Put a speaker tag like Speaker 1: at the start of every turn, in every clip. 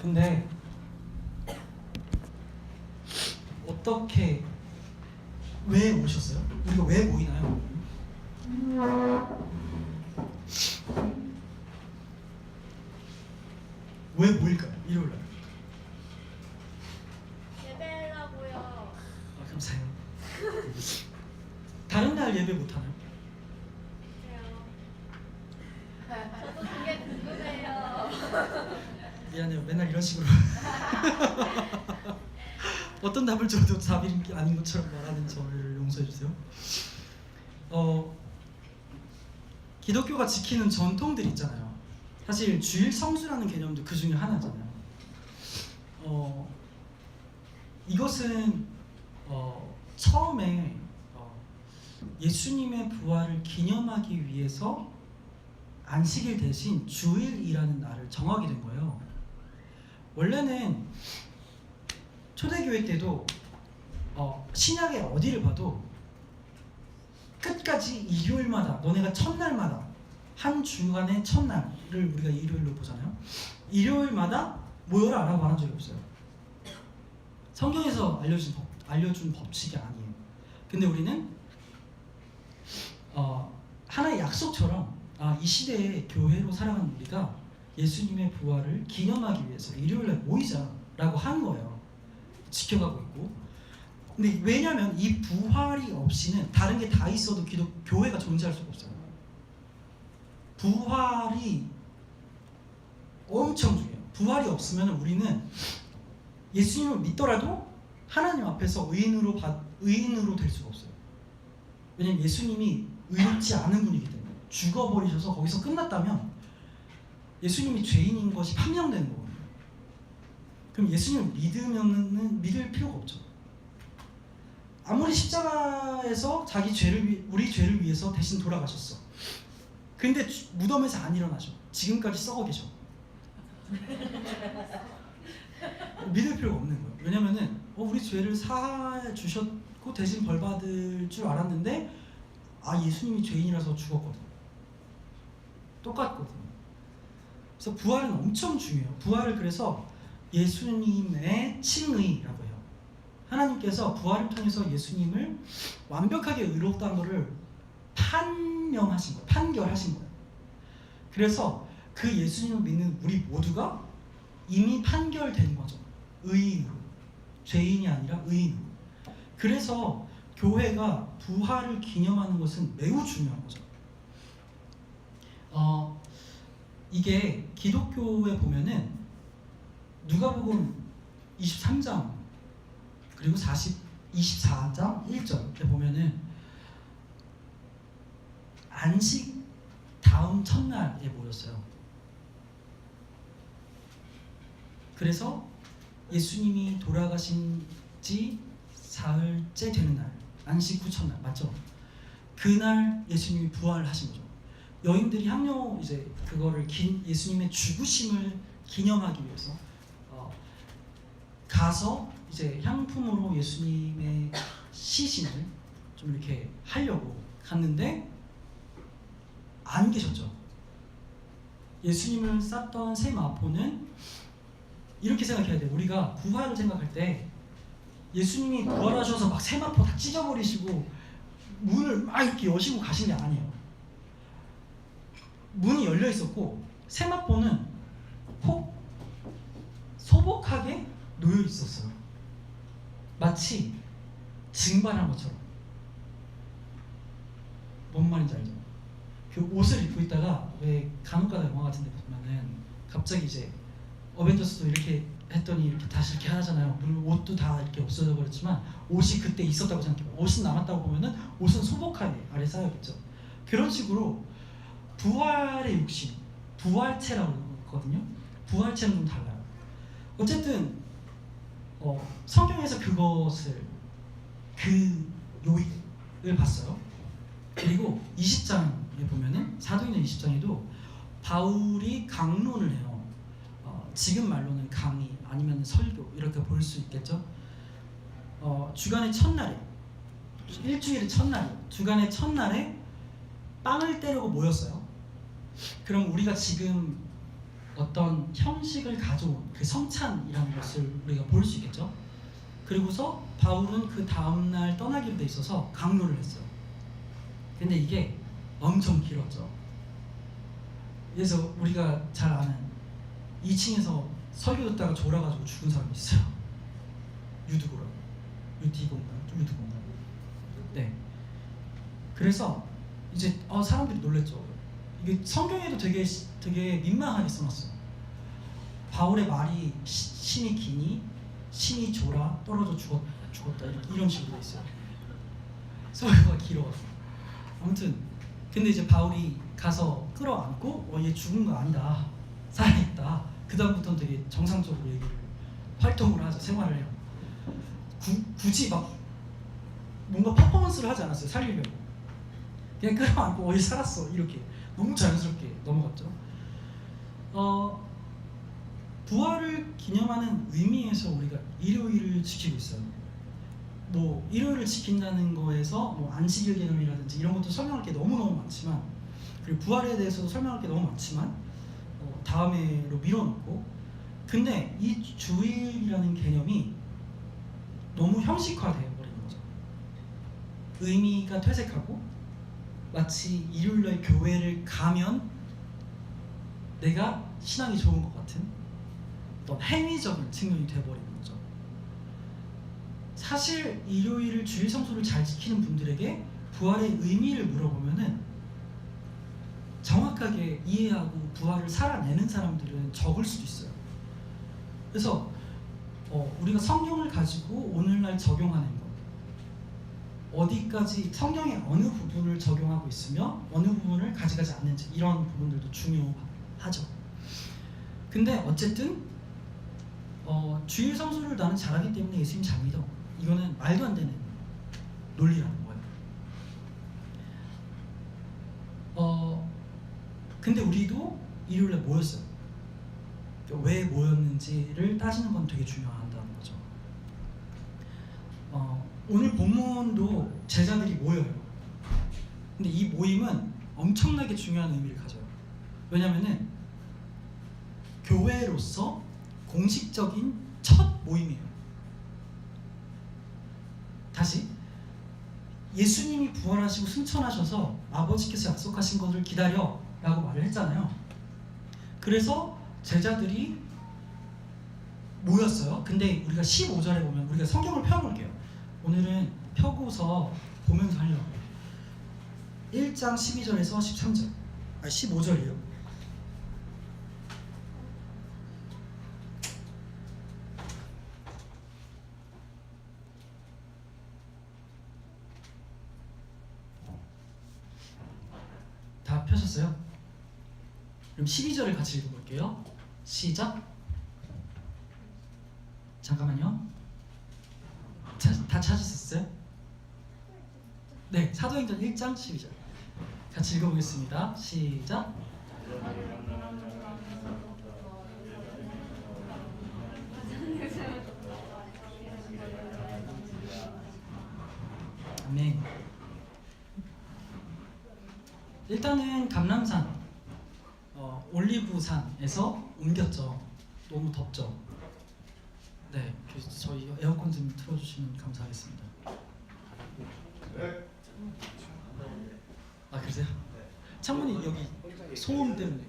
Speaker 1: 근데 어떻게 왜 오셨어요? 우리가 왜 모이나요? 왜 모일까요? 일요일 날.
Speaker 2: 예배라고요.
Speaker 1: 아, 감사해요. 다른 날 예배 못 하나요?
Speaker 2: 그래요. 저도 그게 궁금해요.
Speaker 1: 미안해요. 맨날 이런 식으로 어떤 답을 줘도 답이 아닌 것처럼 말하는 저를 용서해 주세요. 기독교가 지키는 전통들 있잖아요. 사실 주일 성수라는 개념도 그 중에 하나잖아요. 이것은 처음에 예수님의 부활을 기념하기 위해서 안식일 대신 주일이라는 날을 정하게 된 거예요. 원래는 초대교회 때도 신약의 어디를 봐도 끝까지 일요일마다 너네가 첫날마다 한 주간의 첫날을 우리가 일요일로 보잖아요. 일요일마다 모여라 라고 말한 적이 없어요. 성경에서 알려준 법칙이 아니에요. 근데 우리는 하나의 약속처럼 이 시대의 교회로 살아가는 우리가 예수님의 부활을 기념하기 위해서 일요일날 모이자라고 한 거예요. 지켜가고 있고. 근데 왜냐면 이 부활이 없이는 다른 게 다 있어도 교회가 존재할 수가 없어요. 부활이 엄청 중요해요. 부활이 없으면 우리는 예수님을 믿더라도 하나님 앞에서 의인으로 될 수가 없어요. 왜냐면 예수님이 의롭지 않은 분이기 때문에 죽어버리셔서 거기서 끝났다면 예수님이 죄인인 것이 판명되는 거거든요. 그럼 예수님을 믿을 필요가 없죠. 아무리 십자가에서 우리 죄를 위해서 대신 돌아가셨어. 근데 무덤에서 안 일어나죠. 지금까지 썩어 계셔. 믿을 필요가 없는 거예요. 왜냐면은 우리 죄를 사해 주셨고 대신 벌 받을 줄 알았는데 예수님이 죄인이라서 죽었거든. 똑같거든요. 그래서 부활은 엄청 중요해요. 부활을 그래서 예수님의 칭의라고 해요. 하나님께서 부활을 통해서 예수님을 완벽하게 의롭다는 것을 판명하신 거예요. 판결하신 거예요. 그래서 그 예수님을 믿는 우리 모두가 이미 판결된 거죠. 의인으로. 죄인이 아니라 의인으로. 그래서 교회가 부활을 기념하는 것은 매우 중요한 거죠. 이게 기독교에 보면은 누가복음 23장 그리고 24장 1절에 보면은 안식 다음 첫날에 모였어요. 그래서 예수님이 돌아가신 지 사흘째 되는 날, 안식 후 첫날, 맞죠? 그날 예수님이 부활하신 거죠. 여인들이 향료 이제 그거를 예수님의 죽으심을 기념하기 위해서 가서 이제 향품으로 예수님의 시신을 좀 이렇게 하려고 갔는데 안 계셨죠. 예수님을 쌌던 세 마포는 이렇게 생각해야 돼요. 우리가 부활을 생각할 때 예수님이 부활하셔서 막 세 마포 다 찢어버리시고 문을 막 이렇게 여시고 가신 게 아니에요. 문이 열려 있었고 세 마포는 소복하게 놓여 있었어요. 마치 증발한 것처럼. 뭔 말인지 알죠? 그 옷을 입고 있다가 왜 간혹가다 영화 같은 데 보면은 갑자기 이제 어벤져스도 이렇게 했더니 이렇게 다시 이렇게 하잖아요. 물론 옷도 다 이렇게 없어져 버렸지만 옷이 그때 있었다고 생각해봐요. 옷은 남았다고 보면은 옷은 소복하게 아래 쌓여있겠죠. 그런 식으로 부활의 육신, 부활체라고 하거든요. 부활체는 좀 달라요. 어쨌든 성경에서 그것을 그 요인을 봤어요. 그리고 20장에 보면은 사도행전 20장에도 바울이 강론을 해요. 지금 말로는 강의 아니면 설교 이렇게 볼 수 있겠죠. 주간의 첫날에 일주일의 첫날에 주간의 첫날에 빵을 떼려고 모였어요. 그럼 우리가 지금 어떤 형식을 가져온 그 성찬이라는 것을 우리가 볼 수 있겠죠. 그리고서 바울은 그 다음날 떠나기로 돼 있어서 강요를 했어요. 근데 이게 엄청 길었죠. 그래서 우리가 잘 아는 2층에서 설교 듣다가 졸아가지고 죽은 사람이 있어요. 유두공간. 네. 그래서 이제 사람들이 놀랬죠. 이게 성경에도 되게 민망하게 써놨어요. 바울의 말이 신이 기니 신이 졸아 떨어져 죽었다 이런 식으로 돼 있어요. 설교가 길어. 아무튼 근데 이제 바울이 가서 끌어안고 얘 죽은 거 아니다, 살아있다. 그 다음부터는 되게 정상적으로 얘기를 활동을 하죠. 생활을 해요. 굳이 막 뭔가 퍼포먼스를 하지 않았어요. 살리려고 그냥 끌어안고 얘 살았어 이렇게 너무 자연스럽게 넘어갔죠. 부활을 기념하는 의미에서 우리가 일요일을 지키고 있어요. 뭐 일요일을 지킨다는 거에서 뭐 안식일 개념이라든지 이런 것도 설명할 게 너무너무 많지만, 그리고 부활에 대해서도 설명할 게 너무 많지만 다음에로 밀어놓고, 근데 이 주일이라는 개념이 너무 형식화되어 버리는 거죠. 의미가 퇴색하고 마치 일요일날 교회를 가면 내가 신앙이 좋은 것 같은 어떤 행위적인 측면이 되어버리는 거죠. 사실 일요일을 주일 성수를 잘 지키는 분들에게 부활의 의미를 물어보면은 정확하게 이해하고 부활을 살아내는 사람들은 적을 수도 있어요. 그래서 우리가 성경을 가지고 오늘날 적용하는 것, 어디까지 성경의 어느 부분을 적용하고 있으며 어느 부분을 가져가지 않는지, 이런 부분들도 중요하죠. 근데 어쨌든 주일 성수를 나는 잘하기 때문에 예수님 잘 믿어, 이거는 말도 안 되는 논리라는 거예요. 근데 우리도 일요일에 모였어요. 왜 모였는지를 따지는 건 되게 중요하다는 거죠. 오늘 본문도 제자들이 모여요. 근데 이 모임은 엄청나게 중요한 의미를 가져요. 왜냐면은 교회로서 공식적인 첫 모임이에요. 다시, 예수님이 부활하시고 승천하셔서 아버지께서 약속하신 것을 기다려 라고 말을 했잖아요. 그래서 제자들이 모였어요. 근데 우리가 15절에 보면, 우리가 성경을 펴볼게요. 오늘은 펴고서 보면서 하려고. 1장 12절에서 13절, 15절이에요. 다 펴셨어요? 그럼 12절을 같이 읽어볼게요. 시작. 잠깐만요. 다 찾으셨어요? 네, 사도행전 1장 12절 같이 읽어보겠습니다. 시작. 아멘. 일단은 감람산, 올리브산에서 옮겼죠. 너무 덥죠. 네, 그래서 저희 에어컨 좀 틀어주시면 감사하겠습니다. 아, 그러세요? 창문이 여기 소음 때문에.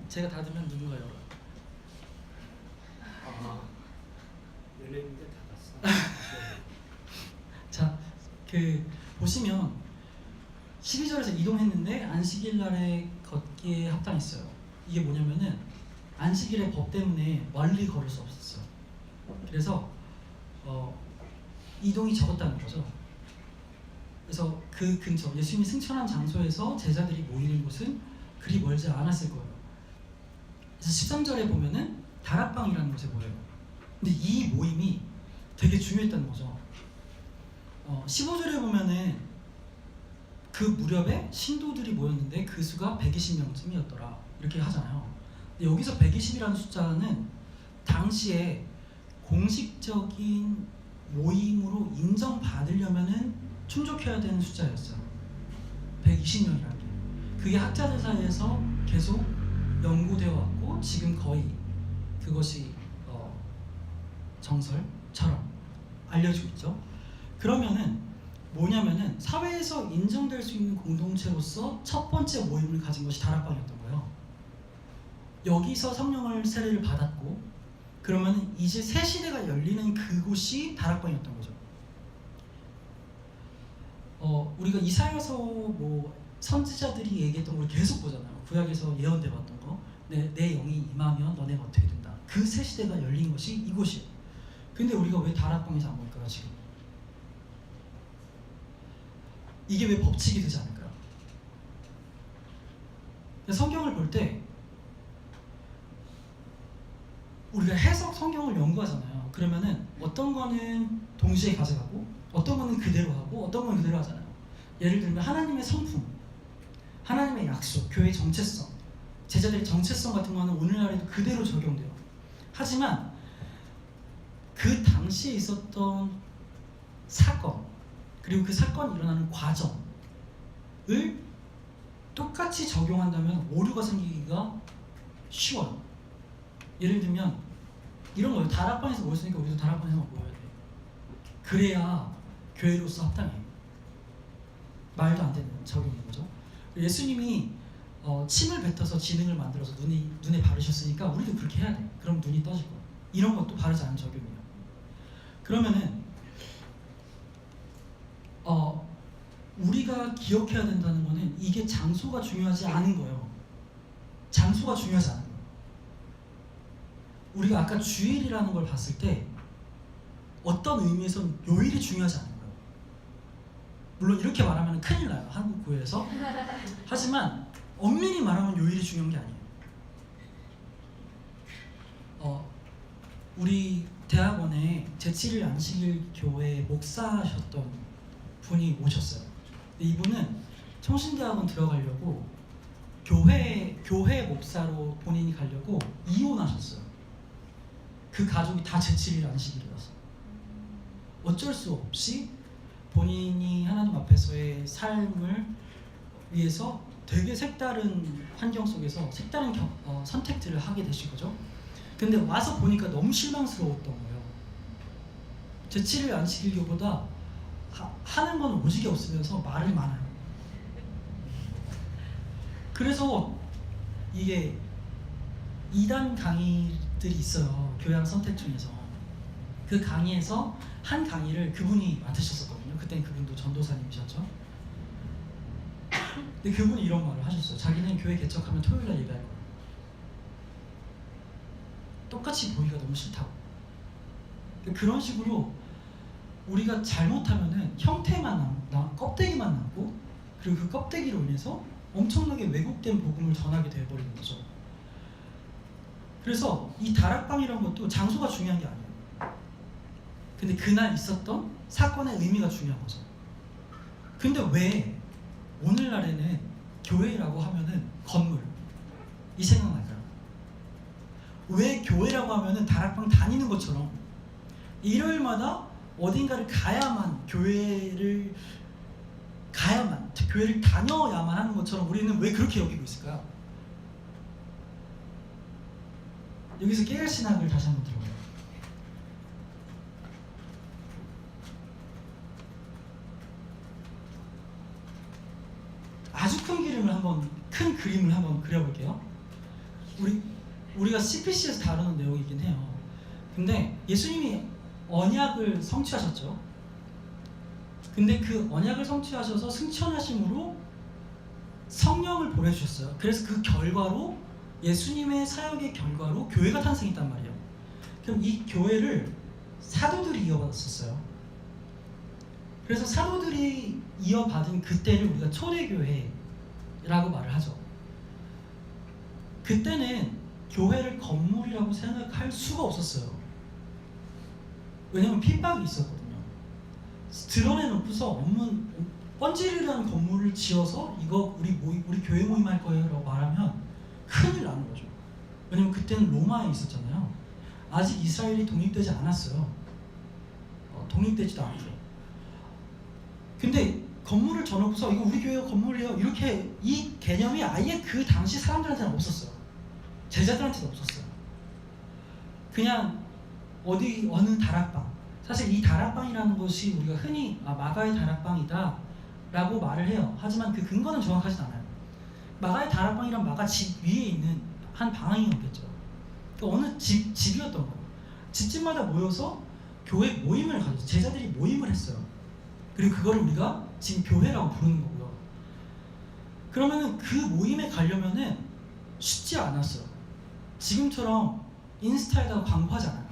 Speaker 1: 제가 닫으면 누군가 열어요.
Speaker 3: 열렸는데 닫았어.
Speaker 1: 자, 보시면 12절에서 이동했는데 안식일 날에 걷기에 합당했어요. 이게 뭐냐면은 안식일의 법 때문에 멀리 걸을 수 없었어요. 그래서 이동이 적었다는 거죠. 그래서 그 근처, 예수님이 승천한 장소에서 제자들이 모이는 곳은 그리 멀지 않았을 거예요. 그래서 13절에 보면은 다락방이라는 곳에 모여요. 근데 이 모임이 되게 중요했다는 거죠. 15절에 보면은 그 무렵에 신도들이 모였는데 그 수가 120명쯤이었더라 이렇게 하잖아요. 근데 여기서 120이라는 숫자는 당시에 공식적인 모임으로 인정받으려면은 충족해야 되는 숫자였어요. 120년이라는 게. 그게 학자들 사이에서 계속 연구되어 왔고 지금 거의 그것이 정설처럼 알려지고 있죠. 그러면은 뭐냐면은 사회에서 인정될 수 있는 공동체로서 첫 번째 모임을 가진 것이 다락방이었던 거예요. 여기서 성령을 세례를 받았고 그러면 이제 새 시대가 열리는 그곳이 다락방이었던 거죠. 우리가 이사야서 뭐 선지자들이 얘기했던 걸 계속 보잖아요. 구약에서 예언돼 봤던 거. 내 영이 임하면 너네가 어떻게 된다. 그 새 시대가 열린 것이 이곳이에요. 근데 우리가 왜 다락방에서 안 볼까요 지금? 이게 왜 법칙이 되지 않을까요? 성경을 볼 때 우리가 해석 성경을 연구하잖아요. 그러면은 어떤 거는 동시에 가져가고 어떤 거는 그대로 하고 어떤 거는 그대로 하잖아요. 예를 들면 하나님의 성품, 하나님의 약속, 교회의 정체성, 제자들의 정체성 같은 거는 오늘날에도 그대로 적용돼요. 하지만 그 당시에 있었던 사건 그리고 그 사건이 일어나는 과정을 똑같이 적용한다면 오류가 생기기가 쉬워요. 예를 들면 이런 거예요. 다락방에서 모였으니까 우리도 다락방에서 모여야 돼. 그래야 교회로서 합당해. 말도 안 되는 적용인 거죠. 예수님이 침을 뱉어서 지능을 만들어서 눈에 바르셨으니까 우리도 그렇게 해야 돼. 그럼 눈이 떠질 거야. 이런 것도 바르지 않은 적용이에요. 그러면은 우리가 기억해야 된다는 거는 이게 장소가 중요하지 않은 거예요. 장소가 중요하지 않은 거예요. 우리가 아까 주일이라는 걸 봤을 때 어떤 의미에서는 요일이 중요하지 않은 거예요. 물론 이렇게 말하면 큰일 나요. 한국 교회에서. 하지만 엄밀히 말하면 요일이 중요한 게 아니에요. 우리 대학원에 제7일 안식일 교회 목사하셨던 분이 오셨어요. 이분은 청신대학원 들어가려고 교회 목사로 본인이 가려고 이혼하셨어요. 그 가족이 다 제7일 안식일이라서 어쩔 수 없이 본인이 하나님 앞에서의 삶을 위해서 되게 색다른 환경 속에서 색다른 선택들을 하게 되신 거죠. 근데 와서 보니까 너무 실망스러웠던 거예요. 제7일 안식일교보다 하는 건 오지게 없으면서 말을 많아요. 그래서 이게 2단 강의들이 있어요. 교양 선택 중에서. 그 강의에서 한 강의를 그분이 맡으셨었거든요. 그땐 그분도 전도사님이셨죠. 근데 그분이 이런 말을 하셨어요. 자기는 교회 개척하면 토요일날 예배할 거예요. 똑같이 보기가 너무 싫다고. 그런 식으로 우리가 잘못하면은 형태만 껍데기만 남고 그리고 그 껍데기로 인해서 엄청나게 왜곡된 복음을 전하게 되어버리는 거죠. 그래서 이 다락방이라는 것도 장소가 중요한 게 아니에요. 근데 그날 있었던 사건의 의미가 중요한 거죠. 근데 왜 오늘날에는 교회라고 하면은 건물 이 생각날까요? 왜 교회라고 하면은 다락방 다니는 것처럼 일요일마다 어딘가를 교회를 다녀야만 하는 것처럼 우리는 왜 그렇게 여기고 있을까요? 여기서 깨알신학을 다시 한번 들어봐요. 아주 큰 그림을 한번 그려볼게요. 우리가 CPC에서 다루는 내용이긴 해요. 근데 예수님이 언약을 성취하셨죠. 근데 그 언약을 성취하셔서 승천하심으로 성령을 보내주셨어요. 그래서 그 결과로 예수님의 사역의 결과로 교회가 탄생했단 말이에요. 그럼 이 교회를 사도들이 이어받았었어요. 그래서 사도들이 이어받은 그때를 우리가 초대교회라고 말을 하죠. 그때는 교회를 건물이라고 생각할 수가 없었어요. 왜냐면 핍박이 있었거든요. 드러내놓고서 번지르르한 건물을 지어서 이거 우리 교회 모임할 거예요 라고 말하면 큰일 나는 거죠. 왜냐면 그때는 로마에 있었잖아요. 아직 이스라엘이 독립되지 않았어요. 독립되지도 않고요. 근데 건물을 져놓고서 이거 우리 교회 건물이에요 이렇게 이 개념이 아예 그 당시 사람들한테는 없었어요. 제자들한테도 없었어요. 그냥 어느 다락방, 사실 이 다락방이라는 것이 우리가 흔히 마가의 다락방이다 라고 말을 해요. 하지만 그 근거는 정확하진 않아요. 마가의 다락방이란 마가 집 위에 있는 한 방이었겠죠. 그러니까 어느 집이었던 거예요. 집집마다 모여서 교회 모임을 가졌어요. 제자들이 모임을 했어요. 그리고 그거를 우리가 지금 교회라고 부르는 거고요. 그러면은 그 모임에 가려면은 쉽지 않았어요. 지금처럼 인스타에다가 광고하지 않아요.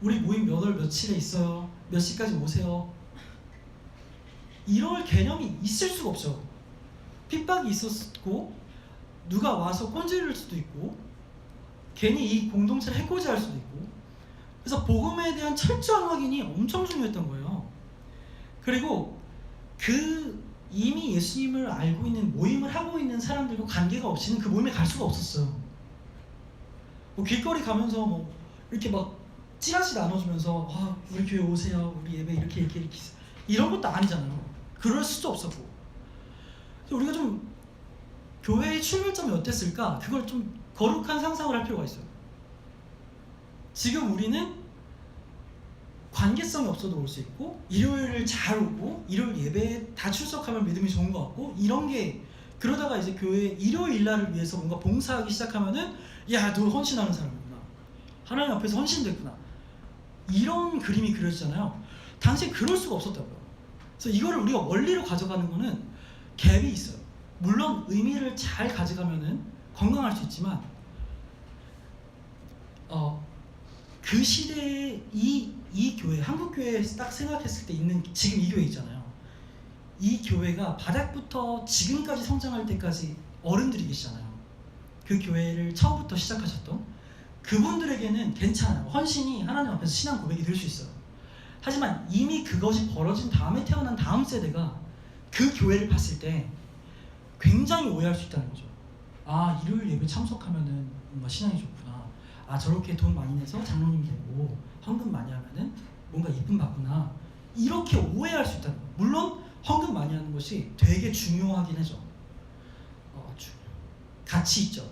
Speaker 1: 우리 모임 몇 월 며칠에 있어요. 몇 시까지 오세요. 이럴 개념이 있을 수가 없죠. 핍박이 있었고 누가 와서 꼰지를 수도 있고 괜히 이 공동체를 해코지할 수도 있고 그래서 복음에 대한 철저한 확인이 엄청 중요했던 거예요. 그리고 그 이미 예수님을 알고 있는 모임을 하고 있는 사람들과 관계가 없이는 그 모임에 갈 수가 없었어요. 뭐 길거리 가면서 뭐 이렇게 막 찌라시 나눠주면서 우리 교회 오세요. 우리 예배 이렇게 이런 것도 아니잖아요. 그럴 수도 없었고 우리가 좀 교회의 출발점이 어땠을까? 그걸 좀 거룩한 상상을 할 필요가 있어요. 지금 우리는 관계성이 없어도 올 수 있고 일요일을 잘 오고 일요일 예배에 다 출석하면 믿음이 좋은 것 같고 이런 게 그러다가 이제 교회 일요일 날을 위해서 뭔가 봉사하기 시작하면은 야, 너 헌신하는 사람이구나. 하나님 앞에서 헌신됐구나. 이런 그림이 그려지잖아요. 당시에 그럴 수가 없었다고요. 그래서 이거를 우리가 원리로 가져가는 거는 갭이 있어요. 물론 의미를 잘 가져가면은 건강할 수 있지만 그 시대에 이 교회, 한국 교회에 딱 생각했을 때 있는 지금 이 교회 있잖아요. 이 교회가 바닥부터 지금까지 성장할 때까지 어른들이 계시잖아요. 그 교회를 처음부터 시작하셨던 그분들에게는 괜찮아요. 헌신이 하나님 앞에서 신앙 고백이 될 수 있어요. 하지만 이미 그것이 벌어진 다음에 태어난 다음 세대가 그 교회를 봤을 때 굉장히 오해할 수 있다는 거죠. 일요일 예배 참석하면은 뭔가 신앙이 좋구나. 저렇게 돈 많이 내서 장로님 되고 헌금 많이 하면은 뭔가 이쁨 받구나. 이렇게 오해할 수 있다는 거예요. 물론 헌금 많이 하는 것이 되게 중요하긴 하죠. 가치 있죠.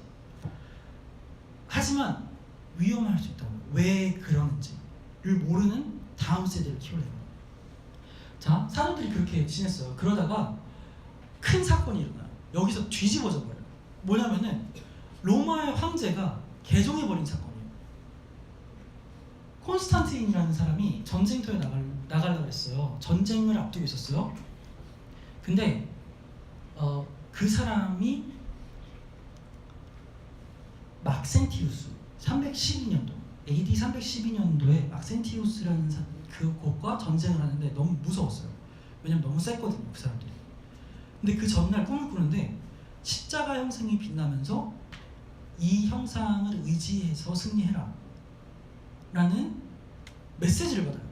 Speaker 1: 하지만 위험할 수 있다고. 왜 그러는지를 모르는 다음 세대를 키우려고. 자, 사람들이 그렇게 지냈어요. 그러다가 큰 사건이 일어나요. 여기서 뒤집어져 버려요. 뭐냐면은 로마의 황제가 개종해버린 사건이에요. 콘스탄틴이라는 사람이 전쟁터에 나가려고 했어요. 전쟁을 앞두고 있었어요. 근데 그 사람이 막센티우스 312년도 AD 312년도에 막센티우스라는 그곳과 전쟁을 하는데 너무 무서웠어요. 왜냐면 너무 셌거든요, 그 사람들이. 근데 그 전날 꿈을 꾸는데 십자가 형상이 빛나면서 이 형상을 의지해서 승리해라 라는 메시지를 받아요.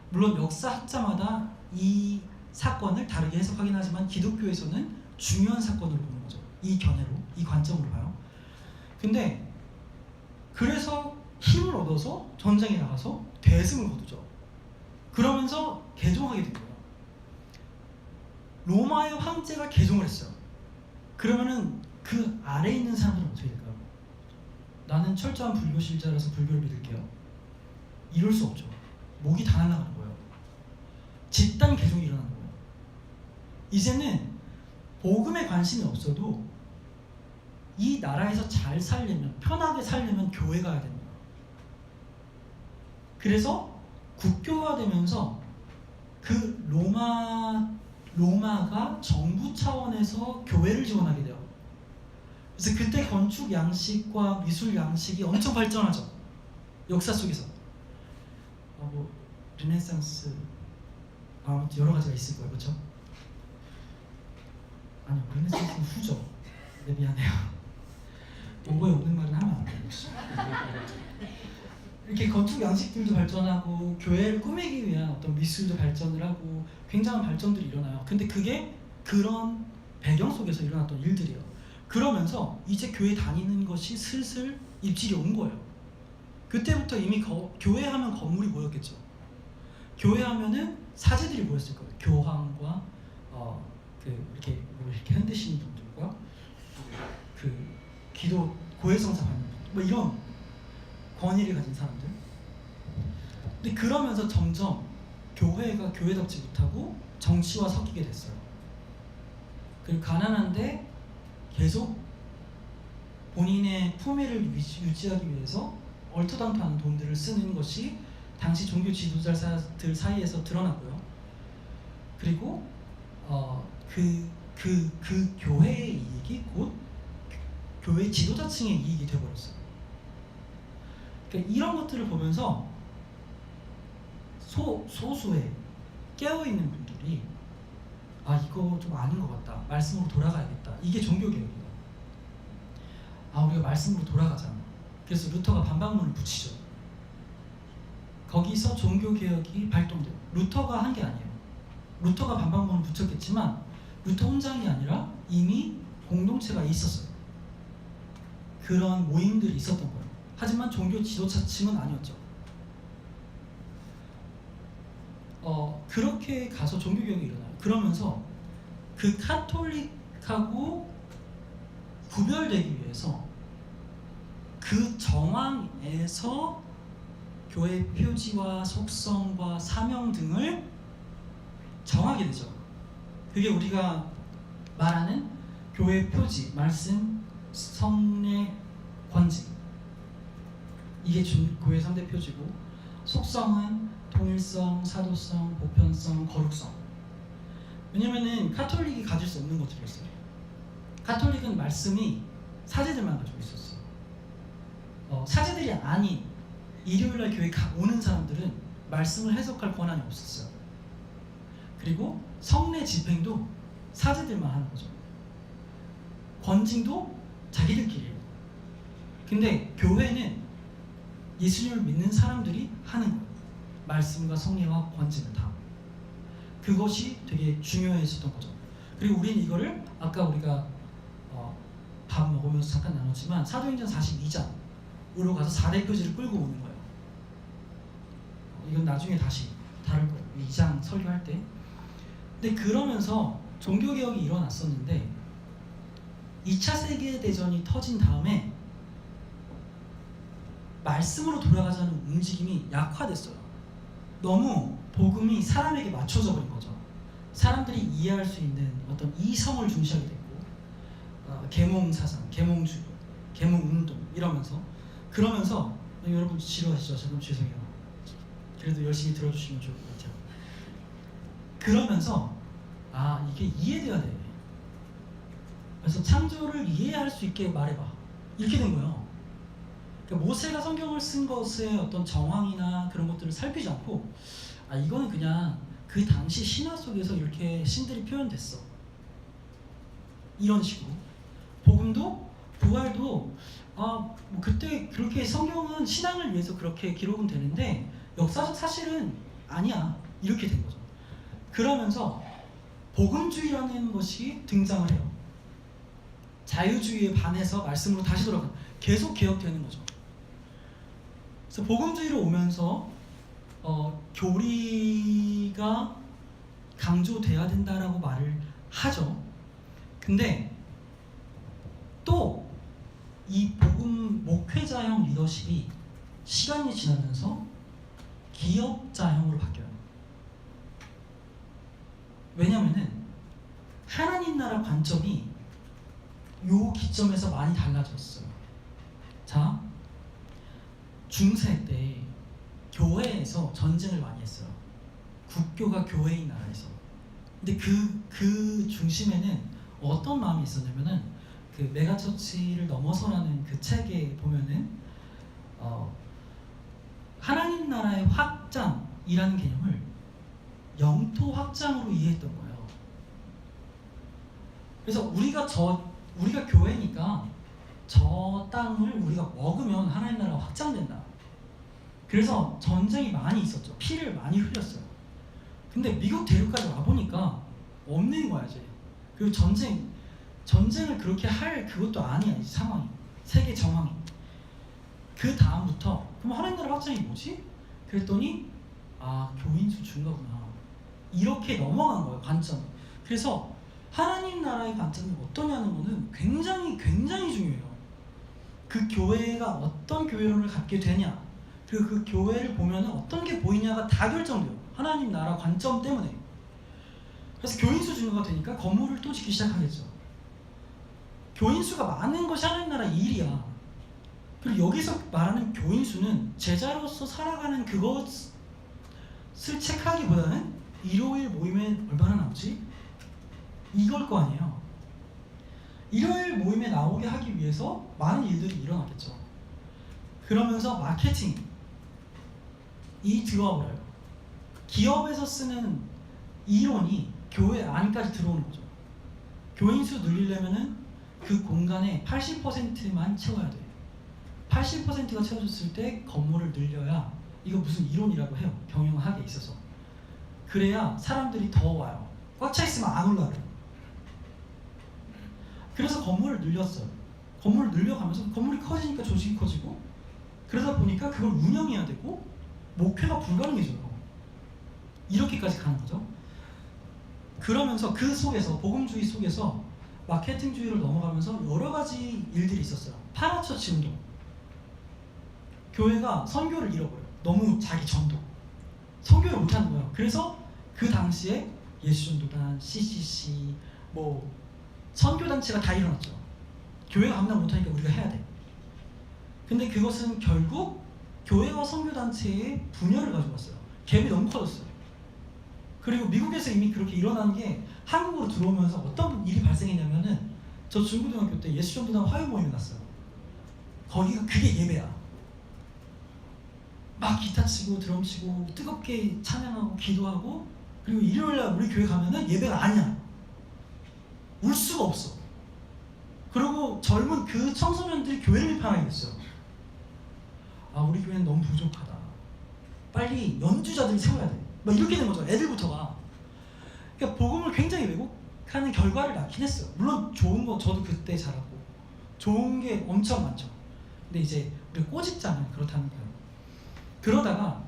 Speaker 1: 물론 역사학자마다 이 사건을 다르게 해석하긴 하지만 기독교에서는 중요한 사건으로 보는 거죠. 이 견해로, 이 관점으로 봐요. 근데 그래서 힘을 얻어서 전쟁에 나가서 대승을 거두죠. 그러면서 개종하게 된 거예요. 로마의 황제가 개종을 했어요. 그러면은 그 아래에 있는 사람들은 어떻게 될까요? 나는 철저한 불교신자라서 불교를 믿을게요. 이럴 수 없죠. 목이 다 날아가는 거예요. 집단 개종이 일어나는 거예요. 이제는 복음에 관심이 없어도 이 나라에서 잘 살려면, 편하게 살려면 교회 가야 됩니다. 그래서 국교화되면서 그 로마가 정부 차원에서 교회를 지원하게 돼요. 그래서 그때 건축 양식과 미술 양식이 엄청 발전하죠. 역사 속에서. 뭐 르네상스 여러 가지가 있을 거예요, 그렇죠? 아니요, 르네상스는 후죠. 네, 미안해요. 오버에 없는 말은 하면 안 돼요. 이렇게 건축 양식들도 발전하고 교회를 꾸미기 위한 어떤 미술도 발전을 하고 굉장한 발전들이 일어나요. 근데 그게 그런 배경 속에서 일어났던 일들이에요. 그러면서 이제 교회 다니는 것이 슬슬 입질이 온 거예요. 그때부터 이미 교회 하면 건물이 뭐였겠죠. 교회 하면은 사제들이 모였을 거예요. 교황과 이렇게 이렇게 흔드시는 분들과 그 기도 고해성사 받는 분들, 뭐 이런 권위를 가진 사람들. 근데 그러면서 점점 교회가 교회답지 못하고 정치와 섞이게 됐어요. 그리고 가난한데 계속 본인의 품위를 유지하기 위해서 얼토당토하는 돈들을 쓰는 것이 당시 종교 지도자들 사이에서 드러났고요. 그리고 그 교회의 이익이 곧 교회 지도자층의 이익이 되어버렸어요. 그러니까 이런 것들을 보면서 소수의 깨어있는 분들이 이거 좀 아닌 것 같다. 말씀으로 돌아가야겠다. 이게 종교개혁이다. 우리가 말씀으로 돌아가자. 그래서 루터가 반박문을 붙이죠. 거기서 종교개혁이 발동돼요. 루터가 한 게 아니에요. 루터가 반박문을 붙였겠지만 루터 혼자 한 게 아니라 이미 공동체가 있었어요. 그런 모임들이 있었던 거예요. 하지만 종교 지도자층은 아니었죠. 그렇게 가서 종교개혁이 일어나요. 그러면서 그 카톨릭하고 구별되기 위해서 그 정황에서 교회 표지와 속성과 사명 등을 정하게 되죠. 그게 우리가 말하는 교회 표지, 말씀, 성례, 권징. 이게 교회 3대 표지고, 속성은 통일성, 사도성, 보편성, 거룩성. 왜냐면은 카톨릭이 가질 수 없는 것들이었어요. 카톨릭은 말씀이 사제들만 가지고 있었어요. 사제들이 아닌 일요일날 교회 오는 사람들은 말씀을 해석할 권한이 없었어요. 그리고 성례 집행도 사제들만 하는 거죠. 권징도 자기들끼리예요. 근데 교회는 예수님을 믿는 사람들이 하는 거예요. 말씀과 성례와 권징을 다. 그것이 되게 중요했었던 거죠. 그리고 우리는 이거를 아까 우리가 밥 먹으면서 잠깐 나눴지만 사도행전 42장으로 가서 4대 표지를 끌고 오는 거예요. 이건 나중에 다시 다룰 거예요. 2장 설교할 때. 근데 그러면서 종교개혁이 일어났었는데 2차 세계대전이 터진 다음에 말씀으로 돌아가자는 움직임이 약화됐어요. 너무 복음이 사람에게 맞춰져 버린 거죠. 사람들이 이해할 수 있는 어떤 이성을 중시하게 됐고, 계몽 사상, 계몽주의, 계몽 운동 이러면서 그러면서 여러분 지루하시죠? 저도 죄송해요. 그래도 열심히 들어주시면 좋을 것 같아요. 그러면서 이게 이해돼야 돼. 그래서 창조를 이해할 수 있게 말해봐. 이렇게 된 거예요. 그러니까 모세가 성경을 쓴 것의 어떤 정황이나 그런 것들을 살피지 않고 이거는 그냥 그 당시 신화 속에서 이렇게 신들이 표현됐어. 이런 식으로. 복음도 부활도 뭐 그때 그렇게 성경은 신앙을 위해서 그렇게 기록은 되는데 역사적 사실은 아니야. 이렇게 된 거죠. 그러면서 복음주의라는 것이 등장을 해요. 자유주의에 반해서 말씀으로 다시 돌아가는, 계속 개혁되는 거죠. 그래서 복음주의로 오면서 교리가 강조돼야 된다라고 말을 하죠. 근데 또 이 복음 목회자형 리더십이 시간이 지나면서 기업자형으로 바뀌어요. 왜냐면은 하나님 나라 관점이 요 기점에서 많이 달라졌어요. 자, 중세 때 교회에서 전쟁을 많이 했어요. 국교가 교회인 나라에서. 근데 그 중심에는 어떤 마음이 있었냐면은 그 메가처치를 넘어서라는 그 책에 보면은 하나님 나라의 확장이라는 개념을 영토 확장으로 이해했던 거예요. 그래서 우리가 교회니까 저 땅을 우리가 먹으면 하나님 나라가 확장된다. 그래서 전쟁이 많이 있었죠. 피를 많이 흘렸어요. 근데 미국 대륙까지 와보니까 없는 거야 이제. 그리고 전쟁을 그렇게 할 그것도 아니야 이 상황이. 세계 정황이. 그 다음부터 그럼 하나님 나라 확장이 뭐지? 그랬더니 교인 수 증가구나. 이렇게 넘어간 거예요, 관점이. 그래서 하나님 나라의 관점이 어떠냐는 거는 굉장히 중요해요. 그 교회가 어떤 교회론을 갖게 되냐, 그리고 그 교회를 보면 어떤 게 보이냐가 다 결정돼요. 하나님 나라 관점 때문에. 그래서 교인수 증가가 되니까 건물을 또 짓기 시작하겠죠. 교인수가 많은 것이 하나님 나라 일이야. 그리고 여기서 말하는 교인수는 제자로서 살아가는 그것을 체크하기보다는 일요일 모임에 얼마나 나오지? 이걸 거 아니에요. 일요일 모임에 나오게 하기 위해서 많은 일들이 일어나겠죠. 그러면서 마케팅이 들어와 버려요. 기업에서 쓰는 이론이 교회 안까지 들어오는 거죠. 교인수 늘리려면은 그 공간의 80%만 채워야 돼. 80%가 채워졌을 때 건물을 늘려야, 이거 무슨 이론이라고 해요. 경영학에 있어서. 그래야 사람들이 더 와요. 꽉 차 있으면 안 올라가요. 그래서 건물을 늘렸어요. 건물을 늘려가면서 건물이 커지니까 조직이 커지고, 그러다 보니까 그걸 운영해야 되고 목표가 불가능해져요. 이렇게까지 가는 거죠. 그러면서 그 속에서, 복음주의 속에서 마케팅주의를 넘어가면서 여러 가지 일들이 있었어요. 파라처치 운동. 교회가 선교를 잃어버려요. 너무 자기 전도. 선교를 못하는 거예요. 그래서 그 당시에 예수전도단, CCC, 뭐 선교단체가 다 일어났죠. 교회가 감당 못하니까 우리가 해야 돼. 근데 그것은 결국 교회와 선교단체의 분열을 가져왔어요. 갭이 너무 커졌어요. 그리고 미국에서 이미 그렇게 일어난 게 한국으로 들어오면서 어떤 일이 발생했냐면은, 저 중고등학교 때 예수전도단 화요 모임이 났어요. 거기가 그게 예배야. 막 기타 치고 드럼 치고 뜨겁게 찬양하고 기도하고, 그리고 일요일날 우리 교회 가면은 예배가 아니야. 울 수가 없어. 그리고 젊은 그 청소년들이 교회를 비판하게 됐어요. 아, 우리 교회는 너무 부족하다. 빨리 연주자들이 세워야 돼. 막 이렇게 된 거죠. 애들부터가. 그러니까 복음을 굉장히 왜곡하는 결과를 낳긴 했어요. 물론 좋은 거 저도 그때 잘하고 좋은 게 엄청 많죠. 근데 이제 우리 꼬집자는 그렇다는 거예요. 그러다가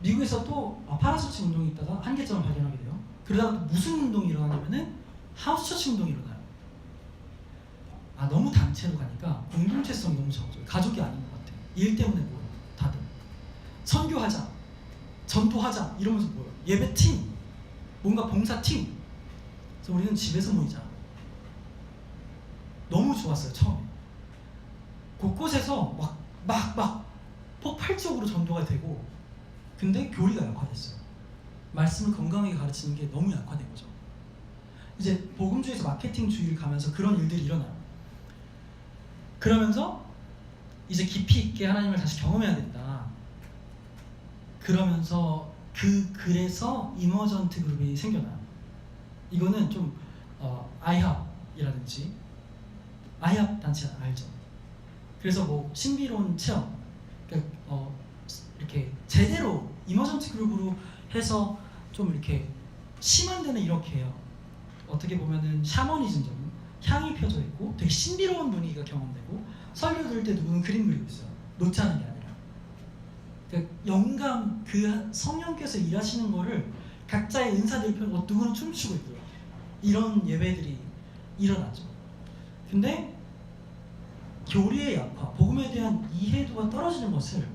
Speaker 1: 미국에서 또 파라처치 운동이 있다가 한계점을 발견하게 돼요. 그러다가 또 무슨 운동이 일어나냐면은 하우스처치 운동이 일어나요. 아, 너무 단체로 가니까 공동체성이 너무 적어져요. 가족이 아닌 것 같아요. 일 때문에 모여요. 다들 선교하자, 전도하자 이러면서 모여요. 예배팀, 뭔가 봉사팀. 그래서 우리는 집에서 모이자. 너무 좋았어요. 처음에 곳곳에서 막 폭발적으로 전도가 되고, 근데 교리가 약화됐어요. 말씀을 건강하게 가르치는 게 너무 약화된 거죠. 이제 복음주의에서 마케팅주의를 가면서 그런 일들이 일어나요. 그러면서 이제 깊이 있게 하나님을 다시 경험해야 된다. 그러면서 그래서 이머전트 그룹이 생겨나요. 이거는 좀 아이합이라든지, 아이합 단체 알죠? 그래서 뭐 신비로운 체험, 그러니까 이렇게 제대로 이머전트 그룹으로 해서 좀 이렇게 심한 데는 이렇게 해요. 어떻게 보면은 샤머니즘적인 향이 펴져 있고 되게 신비로운 분위기가 경험되고, 설교 들을 때 누구는 그림 그리고 있어요. 노트 하는 게 아니라. 그러니까 영감, 그 성령께서 일하시는 거를 각자의 은사들 펴고 누구는 춤추고 있고요. 이런 예배들이 일어나죠. 근데 교리의 약화, 복음에 대한 이해도가 떨어지는 것을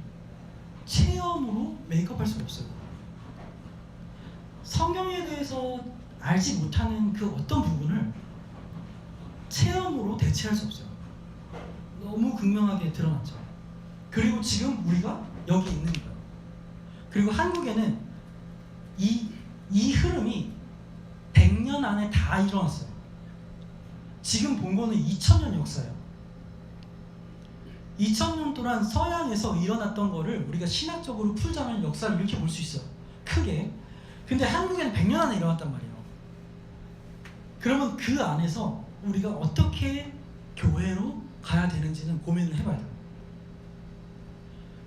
Speaker 1: 체험으로 메이크업할 수가 없어요. 성경에 대해서 알지 못하는 그 어떤 부분을 체험으로 대체할 수 없어요. 너무 극명하게 드러났죠. 그리고 지금 우리가 여기 있는 거예요. 그리고 한국에는 이 흐름이 100년 안에 다 일어났어요. 지금 본 거는 2000년 역사예요. 2000년 동안 서양에서 일어났던 거를 우리가 신학적으로 풀자면 역사를 이렇게 볼 수 있어요. 크게. 근데 한국에는 100년 안에 일어났단 말이에요. 그러면 그 안에서 우리가 어떻게 교회로 가야 되는지는 고민을 해봐야 돼요.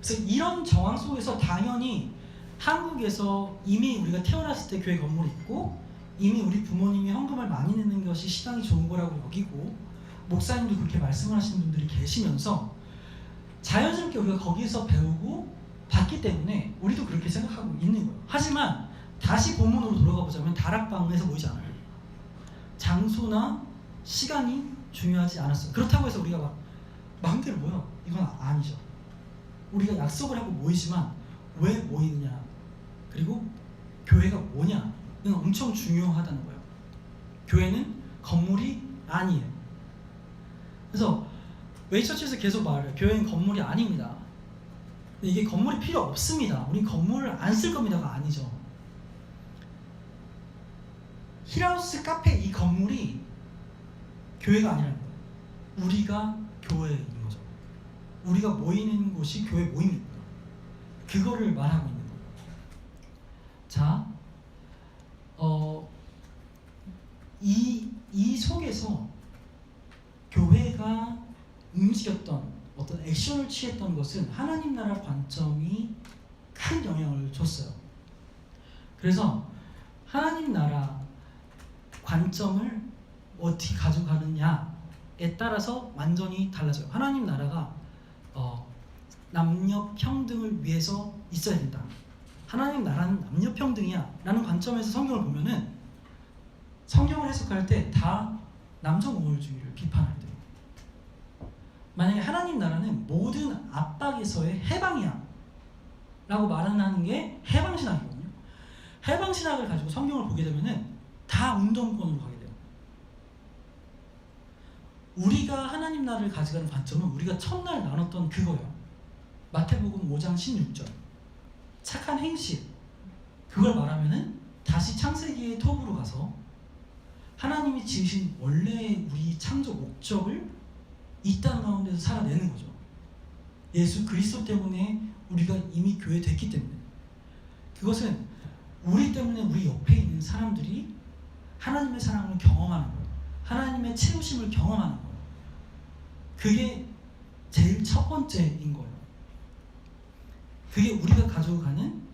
Speaker 1: 그래서 이런 정황 속에서 당연히 한국에서 이미 우리가 태어났을 때 교회 건물이 있고, 이미 우리 부모님이 헌금을 많이 내는 것이 신앙이 좋은 거라고 여기고, 목사님도 그렇게 말씀을 하시는 분들이 계시면서 자연스럽게 우리가 거기에서 배우고 봤기 때문에 우리도 그렇게 생각하고 있는 거예요. 하지만 다시 본문으로 돌아가 보자면 다락방에서 모이지 않아요. 장소나 시간이 중요하지 않았어요. 그렇다고 해서 우리가 막 마음대로 모여, 이건 아니죠. 우리가 약속을 하고 모이지만 왜 모이느냐, 그리고 교회가 뭐냐는 엄청 중요하다는 거예요. 교회는 건물이 아니에요. 그래서 웨이처치에서 계속 말해요. 교회는 건물이 아닙니다. 근데 이게 건물이 필요 없습니다. 우린 건물을 안 쓸 겁니다가 아니죠. 힐하우스 카페 이 건물이 교회가 아니라는 거예요. 우리가 교회인 거죠. 우리가 모이는 곳이 교회 모임입니다. 그거를 말하고 있는 거예요. 자, 이 속에서 교회가 움직였던 어떤 액션을 취했던 것은 하나님 나라 관점이 큰 영향을 줬어요. 그래서 하나님 나라 관점을 어떻게 가져가느냐에 따라서 완전히 달라져요. 하나님 나라가 남녀 평등을 위해서 있어야 된다. 하나님 나라는 남녀 평등이야 라는 관점에서 성경을 보면은 성경을 해석할 때 다 남성 우월주의를 비판할 때요. 만약에 하나님 나라는 모든 압박에서의 해방이야 라고 말하는 게 해방신학이거든요. 해방신학을 가지고 성경을 보게 되면은 다 운동권으로 가게 돼요. 우리가 하나님 나라를 가져가는 관점은 우리가 첫날 나눴던 그거예요. 마태복음 5장 16절 착한 행실, 그걸 말하면은 다시 창세기의 톱으로 가서 하나님이 지으신 원래 우리 창조 목적을 이 땅 가운데서 살아내는 거죠. 예수 그리스도 때문에 우리가 이미 교회 됐기 때문에. 그것은 우리 때문에 우리 옆에 있는 사람들이 하나님의 사랑을 경험하는 거예요. 하나님의 채우심을 경험하는 거예요. 그게 제일 첫 번째인 거예요. 그게 우리가 가져가는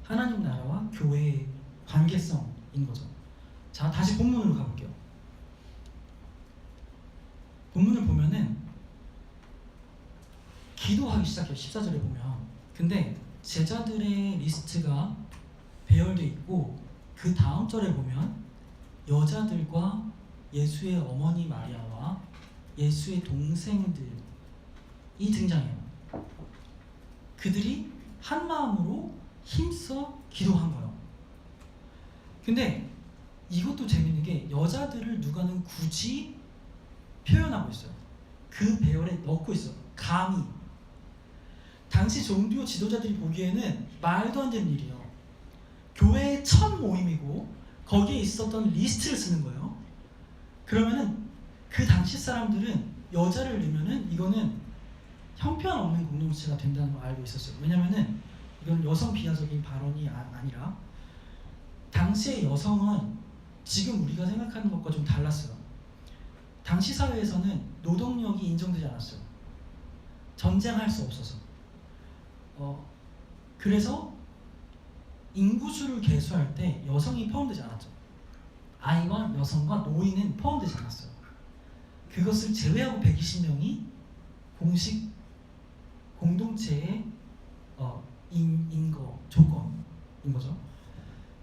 Speaker 1: 하나님 나라와 교회의 관계성인 거죠. 자, 다시 본문으로 가볼게요. 본문을 보면은 기도하기 시작해요. 14절에 보면. 근데 제자들의 리스트가 배열되어 있고 그 다음 절에 보면 여자들과 예수의 어머니 마리아와 예수의 동생들이 등장해요. 그들이 한 마음으로 힘써 기도한 거예요. 근데 이것도 재밌는 게 여자들을 누가는 굳이 표현하고 있어요. 그 배열에 넣고 있어요. 감히. 당시 종교 지도자들이 보기에는 말도 안 되는 일이에요. 교회의 첫 모임이고 거기에 있었던 리스트를 쓰는 거예요. 그러면은 그 당시 사람들은 여자를 넣으면은 이거는 형편없는 공동체가 된다는 걸 알고 있었어요. 왜냐면은 이건 여성 비하적인 발언이 아니라 당시의 여성은 지금 우리가 생각하는 것과 좀 달랐어요. 당시 사회에서는 노동력이 인정되지 않았어요. 전쟁할 수 없어서. 그래서 인구수를 계수할 때 여성이 포함되지 않았죠. 아이와 여성과 노인은 포함되지 않았어요. 그것을 제외하고 120명이 공식 공동체의 조건인 거죠.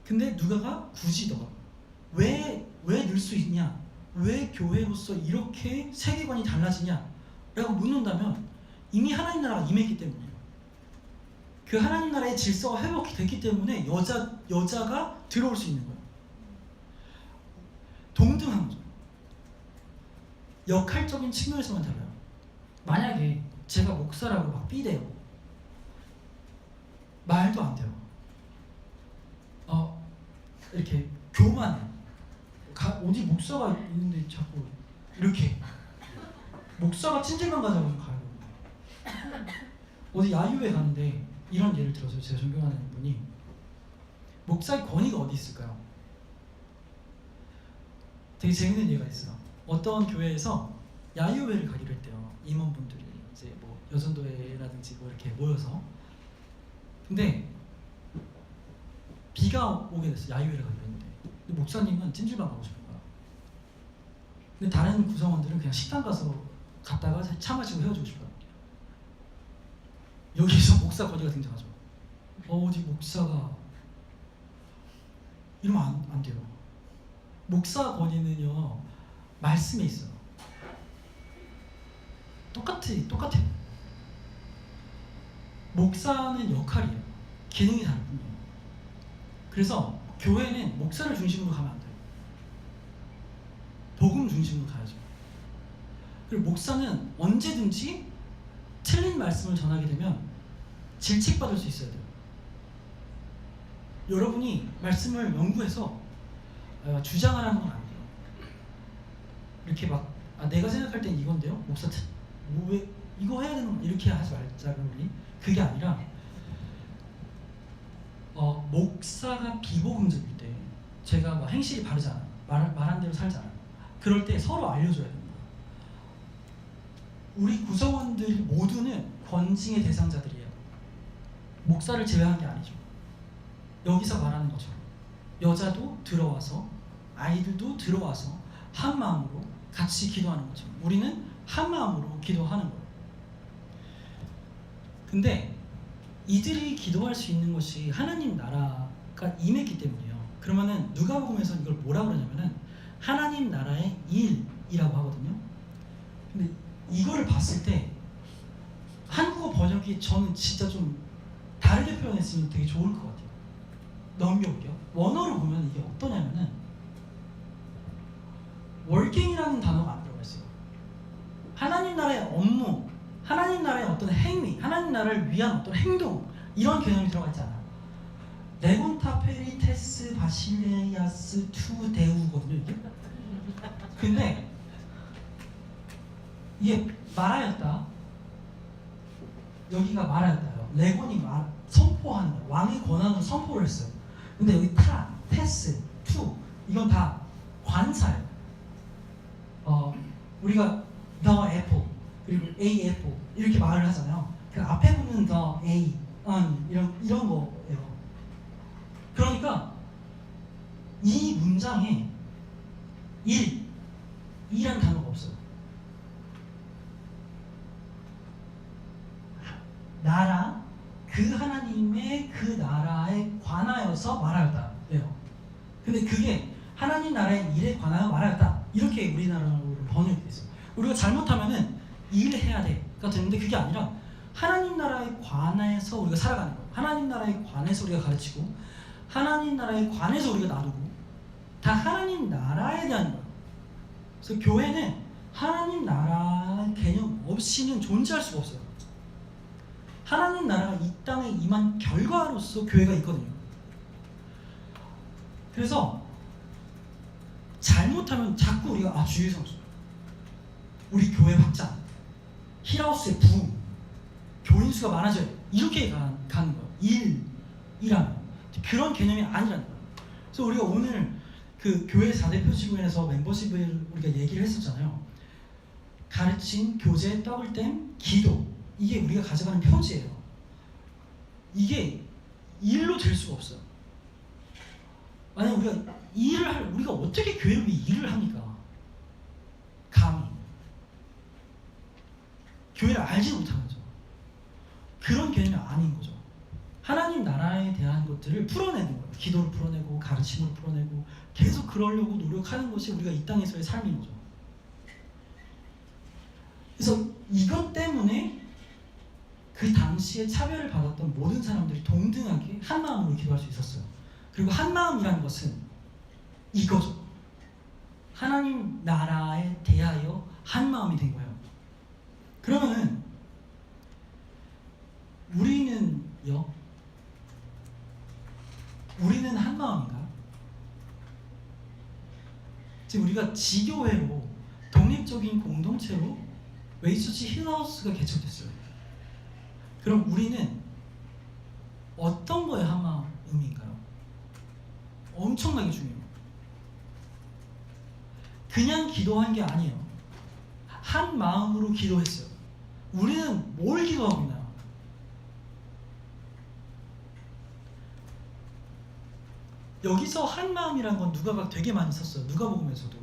Speaker 1: 근데 누가가 굳이 왜 넣을 수 있냐? 왜 교회로서 이렇게 세계관이 달라지냐? 라고 묻는다면 이미 하나님 나라가 임했기 때문이에요. 그 하나님 나라의 질서가 회복이 됐기 때문에 여자가 들어올 수 있는 거예요. 동등한 거죠. 역할적인 측면에서만 달라요. 만약에 제가 목사라고 막 삐대요. 말도 안 돼요. 이렇게 교만해. 어디 목사가 있는데 자꾸 이렇게 목사가 찜질방 가자고 가요. 어디 야유회 가는데 이런 예를 들어서 제가 존경하는 분이 목사의 권위가 어디 있을까요? 되게 재밌는 예가 있어요. 어떤 교회에서 야유회를 가기로 했대요. 임원분들이 이제 뭐 여전도회라든지 뭐 이렇게 모여서. 근데 비가 오게 됐어요. 야유회를 가기로 했는데. 근데 목사님은 찜질방 가고 싶은 거야. 근데 다른 구성원들은 그냥 식당 가서 갔다가 차 마시고 헤어지고 싶어요. 여기서 목사 권위가 등장하죠. 어디 목사가 이러면 안 돼요. 목사 권위는요 말씀에 있어요. 똑같아요. 목사는 역할이에요. 기능이 다를 뿐이에요. 그래서 교회는 목사를 중심으로 가면 안 돼요. 복음 중심으로 가야죠. 그리고 목사는 언제든지 틀린 말씀을 전하게 되면 질책받을 수 있어야 돼요. 여러분이 말씀을 연구해서 주장하라는 건 아니에요. 이렇게 막 내가 생각할 땐 이건데요. 목사 왜 이거 해야 되는 거 이렇게 하지 말자고 우리. 그게 아니라 목사가 비복음적일 때 제가 뭐 행실이 바르지 않아요. 말한 대로 살지 않아요. 그럴 때 서로 알려줘야 됩니다. 우리 구성원들 모두는 권징의 대상자들이에요. 목사를 제외한 게 아니죠. 여기서 말하는 것처럼 여자도 들어와서 아이들도 들어와서 한 마음으로 같이 기도하는 것처럼 우리는 한 마음으로 기도하는 거예요. 근데 이들이 기도할 수 있는 것이 하나님 나라가 임했기 때문이에요. 그러면은 누가복음에서 이걸 뭐라고 그러냐면은 하나님 나라의 일이라고 하거든요. 근데 이거를 봤을 때 한국어 번역이 저는 진짜 좀 다르게 표현했으면 되게 좋을 것 같아요. 넘겨볼게요. 원어로 보면 이게 어떠냐면은 월갱이라는 단어가 안 들어가 있어요. 하나님 나라의 업무, 하나님 나라의 어떤 행위, 하나님 나라를 위한 어떤 행동 이런 개념이 들어가 있지 않아요. 레곤타 페리테스 바실레이아스 투 데우거든요 이게. 근데 이게 말하였다. 여기가 말하였다요. 레곤이 선포하는 거예요. 왕의 권한으로 선포를 했어요. 근데 여기 타, 테스, 투 이건 다 관사예요. 우리가 the apple 그리고 a apple 이렇게 말을 하잖아요. 그 앞에 붙는 the a, 이런 거예요. 그러니까 이 문장에 이란 단어가 없어요. 나라, 그 하나님의 그 나라에 관하여서 말하였다예요. 근데 그게 하나님 나라의 일에 관하여 말하였다. 이렇게 우리나라로 번역이 됐어요. 우리가 잘못하면은 일해야 돼가 되는데 그게 아니라 하나님 나라에 관해서 우리가 살아가는 거예요. 하나님 나라에 관해서 우리가 가르치고 하나님 나라에 관해서 우리가 나누고 다 하나님 나라에 대한 거예요. 그래서 교회는 하나님 나라 개념 없이는 존재할 수가 없어요. 하나님 나라가 이 땅에 임한 결과로서 교회가 있거든요. 그래서 잘못하면 자꾸 우리가 주의 성수, 우리 교회 확장, 힐하우스의 부흥, 교인 수가 많아져요. 이렇게 가는 거예요. 일이라는 그런 개념이 아니라는 거예요. 그래서 우리가 오늘 그 교회 4대 표지문에서 멤버십을 우리가 얘기를 했었잖아요. 가르침, 교제, 떡을댐, 기도 이게 우리가 가져가는 표지예요. 이게 일로 될 수가 없어요. 만약 우리가 어떻게 교회를 위해 일을 합니까? 감히 교회를 알지 못하는 거죠. 그런 개념이 아닌 거죠. 하나님 나라에 대한 것들을 풀어내는 거예요. 기도를 풀어내고 가르침으로 풀어내고 계속 그러려고 노력하는 것이 우리가 이 땅에서의 삶인 거죠. 그래서 이것 때문에 그 당시에 차별을 받았던 모든 사람들이 동등하게 한 마음으로 기도할 수 있었어요. 그리고 한 마음이라는 것은 이거죠. 하나님 나라에 대하여 한 마음이 된 거예요. 그러면은 우리는 한 마음인가? 지금 우리가 지교회로 독립적인 공동체로 웨이처치 힐하우스가 개척됐어요. 그럼 우리는 어떤 거에 한 마음인가요? 엄청나게 중요해요. 그냥 기도한 게 아니에요. 한 마음으로 기도했어요. 우리는 뭘 기도하고 있나요? 여기서 한 마음이라는 건 누가가 되게 많이 썼어요. 누가복음에서도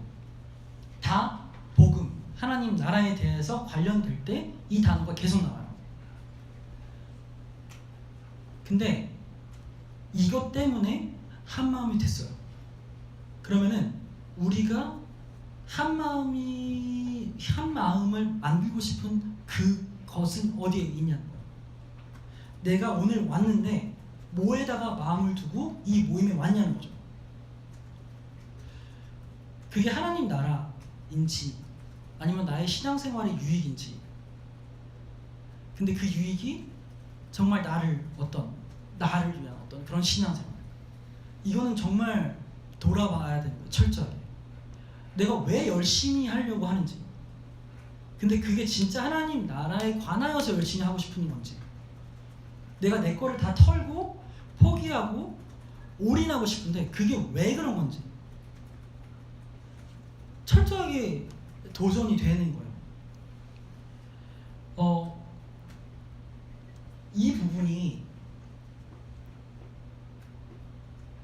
Speaker 1: 다 복음, 하나님 나라에 대해서 관련될 때 이 단어가 계속 나와요. 근데 이것 때문에 한 마음이 됐어요. 그러면은 우리가 한 마음을 만들고 싶은 그것은 어디에 있냐는 거예요. 내가 오늘 왔는데 뭐에다가 마음을 두고 이 모임에 왔냐는 거죠. 그게 하나님 나라인지 아니면 나의 신앙생활의 유익인지. 근데 그 유익이 정말 나를 위한 어떤 그런 신앙생활. 이거는 정말 돌아봐야 되는 거예요. 철저하게. 내가 왜 열심히 하려고 하는지. 근데 그게 진짜 하나님 나라에 관하여서 열심히 하고 싶은 건지. 내가 내 거를 다 털고 포기하고 올인하고 싶은데 그게 왜 그런 건지. 철저하게 도전이 되는 거예요. 이 부분이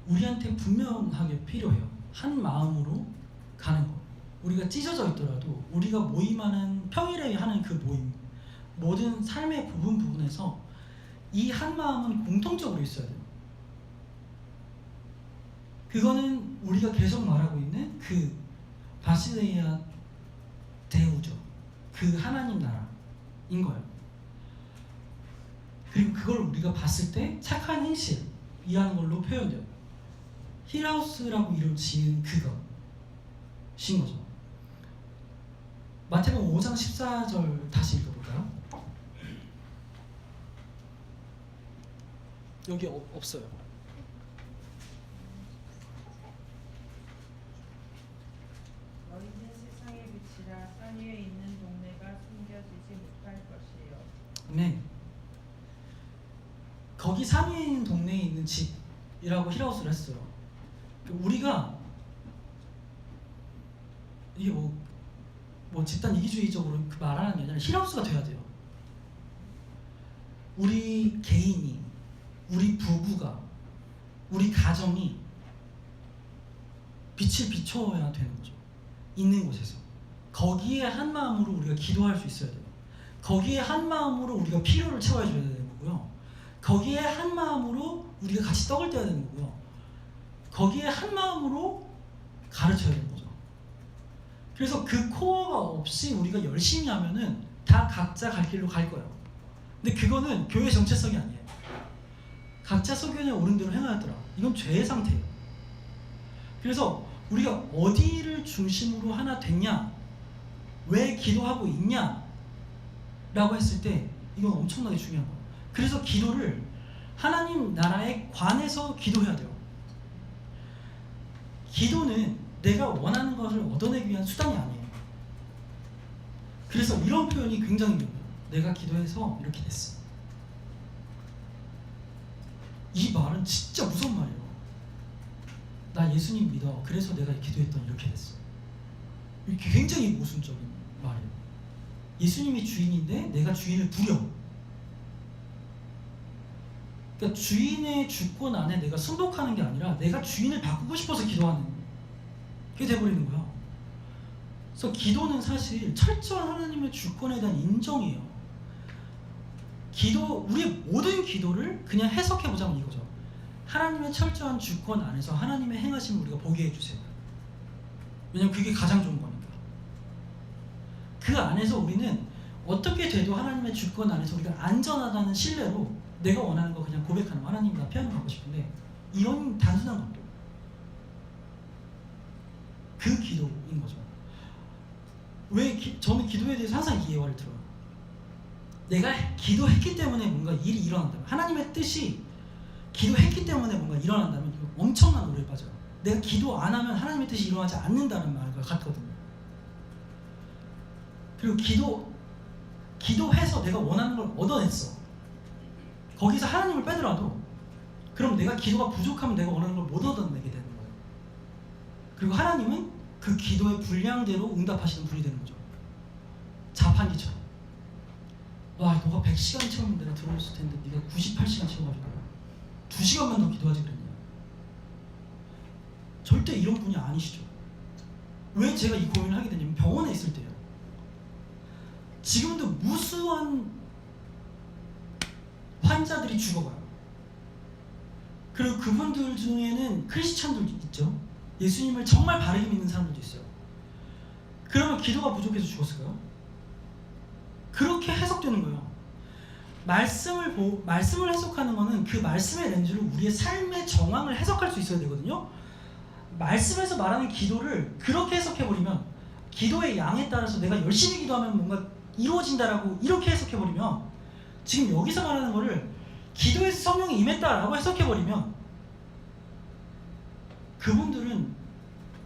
Speaker 1: 우리한테 분명하게 필요해요. 한 마음으로 가는 거. 우리가 찢어져 있더라도 우리가 모임하는 평일에 하는 그 모임, 모든 삶의 부분에서 이 한 마음은 공통적으로 있어야 돼요. 그거는 우리가 계속 말하고 있는 그 바시레이아 대우죠. 그 하나님 나라인 거예요. 그리고 그걸 우리가 봤을 때 착한 행실이라는 걸로 표현돼요. 힐하우스라고 이름 지은 그것인 거죠. 마태복음 5장 14절 다시 읽어볼까요? 여기 없어요.
Speaker 3: 너희는 세상의 빛이라 산 위에 있는 동네가 숨겨지지 못할 것이요.
Speaker 1: 네. 거기 산 위에 있는 동네에 있는 집이라고 힐하우스를 했어요. 우리가 이게 뭐 집단 이기주의적으로 말하는 게 아니라 힐하우스가 돼야 돼요. 우리 개인이, 우리 부부가, 우리 가정이 빛을 비춰야 되는 거죠. 있는 곳에서. 거기에 한 마음으로 우리가 기도할 수 있어야 돼요. 거기에 한 마음으로 우리가 필요를 채워줘야 되는 거고요. 거기에 한 마음으로 우리가 같이 떡을 떼야 되는 거고요. 거기에 한 마음으로 가르쳐야 되는 거죠. 그래서 그 코어가 없이 우리가 열심히 하면은 다 각자 갈 길로 갈 거예요. 근데 그거는 교회 정체성이 아니에요. 각자 소견에 옳은 대로 행하였더라. 이건 죄의 상태예요. 그래서 우리가 어디를 중심으로 하나 됐냐, 왜 기도하고 있냐 라고 했을 때 이건 엄청나게 중요한 거예요. 그래서 기도를 하나님 나라에 관해서 기도해야 돼요. 기도는 내가 원하는 것을 얻어내기 위한 수단이 아니에요. 그래서 이런 표현이 굉장히 중요해요. 내가 기도해서 이렇게 됐어. 이 말은 진짜 무서운 말이에요. 나 예수님 믿어. 그래서 내가 기도했더니 이렇게 됐어. 이게 굉장히 모순적인 말이에요. 예수님이 주인인데 내가 주인을 부려. 그러니까 주인의 주권 안에 내가 승복하는 게 아니라 내가 주인을 바꾸고 싶어서 기도하는 게 돼버리는 거야. 그래서 기도는 사실 철저한 하나님의 주권에 대한 인정이에요. 우리의 모든 기도를 그냥 해석해보자면 이거죠. 하나님의 철저한 주권 안에서 하나님의 행하심을 우리가 보게 해주세요. 왜냐면 그게 가장 좋은 거니까. 그 안에서 우리는 어떻게 돼도 하나님의 주권 안에서 우리가 안전하다는 신뢰로 내가 원하는 거 그냥 고백하는 거. 하나님 나 피아노 가고 싶은데 이런 단순한 것도 그 기도인 거죠. 저는 기도에 대해서 항상 이 예화를 들어요. 내가 기도했기 때문에 뭔가 일이 일어난다면, 하나님의 뜻이 기도했기 때문에 뭔가 일어난다면 엄청난 오류에 빠져요. 내가 기도 안 하면 하나님의 뜻이 일어나지 않는다는 말과 같거든요. 그리고 기도해서 내가 원하는 걸 얻어냈어. 거기서 하나님을 빼더라도 그럼 내가 기도가 부족하면 내가 원하는 걸 못 얻어내게 되는 거예요. 그리고 하나님은 그 기도의 분량대로 응답하시는 분이 되는 거죠. 자판기처럼. 와, 너가 100시간 채우면 내가 들어왔을 텐데 네가 98시간 채워가지고 2시간만 더 기도하지 그랬냐. 절대 이런 분이 아니시죠. 왜 제가 이 고민을 하게 되냐면 병원에 있을 때요. 지금도 무수한 환자들이 죽어가요. 그리고 그분들 중에는 크리스찬들도 있죠. 예수님을 정말 바르게 믿는 사람들도 있어요. 그러면 기도가 부족해서 죽었을까요? 그렇게 해석되는 거예요. 말씀을 해석하는 거는 그 말씀의 렌즈로 우리의 삶의 정황을 해석할 수 있어야 되거든요. 말씀에서 말하는 기도를 그렇게 해석해버리면, 기도의 양에 따라서 내가 열심히 기도하면 뭔가 이루어진다라고 이렇게 해석해버리면, 지금 여기서 말하는 거를 기도에서 성령이 임했다라고 해석해버리면 그분들은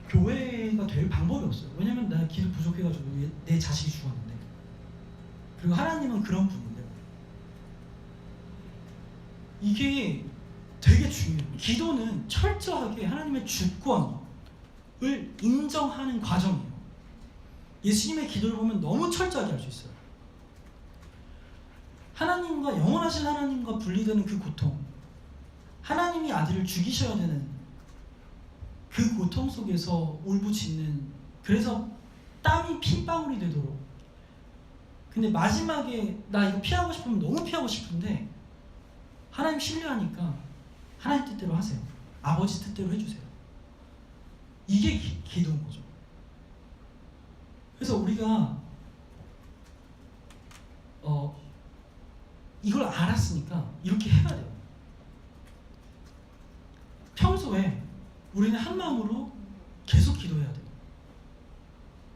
Speaker 1: 교회가 될 방법이 없어요. 왜냐면 나 기도 부족해가지고 내 자식이 죽었는데, 그리고 하나님은 그런 분인데, 이게 되게 중요해요. 기도는 철저하게 하나님의 주권을 인정하는 과정이에요. 예수님의 기도를 보면 너무 철저하게 알 수 있어요. 하나님과, 영원하신 하나님과 분리되는 그 고통, 하나님이 아들을 죽이셔야 되는 그 고통 속에서 울부짖는, 그래서 땀이 핏방울이 되도록, 근데 마지막에 나 이거 피하고 싶으면 너무 피하고 싶은데 하나님 신뢰하니까 하나님 뜻대로 하세요. 아버지 뜻대로 해주세요. 이게 기도인 거죠. 그래서 우리가 이걸 알았으니까 이렇게 해야 돼요. 평소에 우리는 한 마음으로 계속 기도해야 돼요.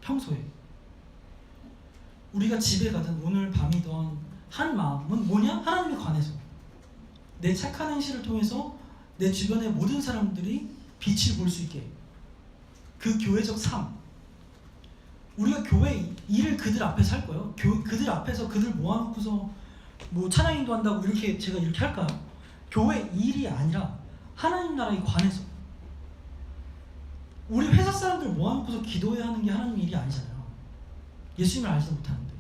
Speaker 1: 평소에 우리가 집에 가든 오늘 밤이든 한 마음은 뭐냐? 하나님에 관해서, 내 착한 행실을 통해서 내 주변의 모든 사람들이 빛을 볼 수 있게, 그 교회적 삶, 우리가 교회 일을 그들 앞에서 할 거예요. 그들 앞에서 그들 모아놓고서 뭐 찬양인도 한다고 이렇게 제가 이렇게 할까요? 교회 일이 아니라 하나님 나라에 관해서. 우리 회사 사람들 모아놓고서 기도해야 하는 게 하나님 일이 아니잖아요. 예수님을 알지도 못하는데.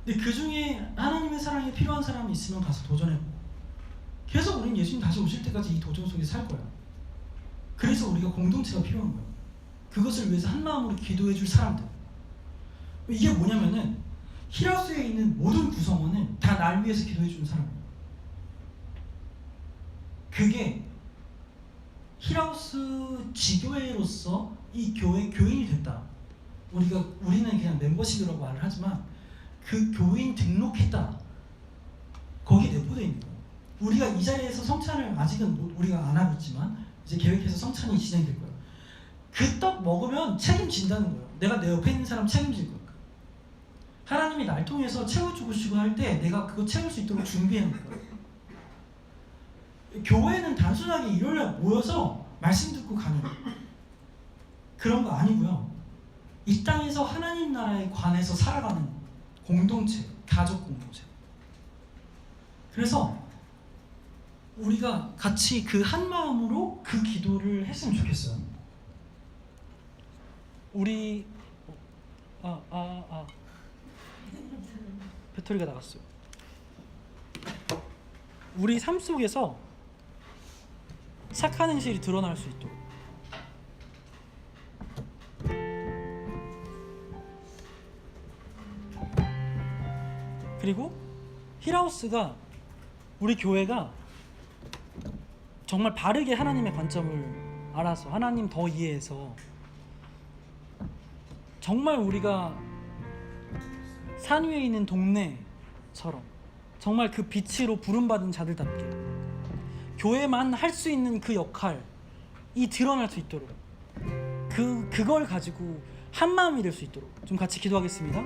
Speaker 1: 근데 그 중에 하나님의 사랑이 필요한 사람이 있으면 가서 도전해보고, 계속 우리는 예수님 다시 오실 때까지 이 도전 속에 살 거예요. 그래서 우리가 공동체가 필요한 거예요. 그것을 위해서 한 마음으로 기도해 줄 사람들. 이게 뭐냐면은 힐하우스에 있는 모든 구성원은 다 날 위해서 기도해 주는 사람이에요. 그게 힐하우스 지교회로서 이 교회 교인이 됐다. 우리는 그냥 멤버십이라고 말을 하지만 그 교인 등록했다. 거기에 내포되어 있는 거예요. 우리가 이 자리에서 성찬을 아직은 우리가 안 하고 있지만 이제 계획해서 성찬이 진행될 거예요. 그 떡 먹으면 책임진다는 거예요. 내가 내 옆에 있는 사람 책임질 거예요. 하나님이 날 통해서 채워주고 싶고 할 때 내가 그거 채울 수 있도록 준비해 놓을 거예요. 교회는 단순하게 일요일에 모여서 말씀 듣고 가는 그런 거 아니고요. 이 땅에서 하나님 나라에 관해서 살아가는 공동체, 가족 공동체. 그래서 우리가 같이 그 한 마음으로 그 기도를 했으면 좋겠어요. 우리 배터리가 나갔어요. 우리 삶 속에서 착한 행실이 드러날 수 있도록, 그리고 힐하우스가, 우리 교회가 정말 바르게 하나님의 관점을 알아서 하나님 더 이해해서 정말 우리가 산 위에 있는 동네처럼 정말 그 빛으로 부름받은 자들답게 교회만 할 수 있는 그 역할이 드러날 수 있도록, 그걸 가지고 한 마음이 될 수 있도록 좀 같이 기도하겠습니다.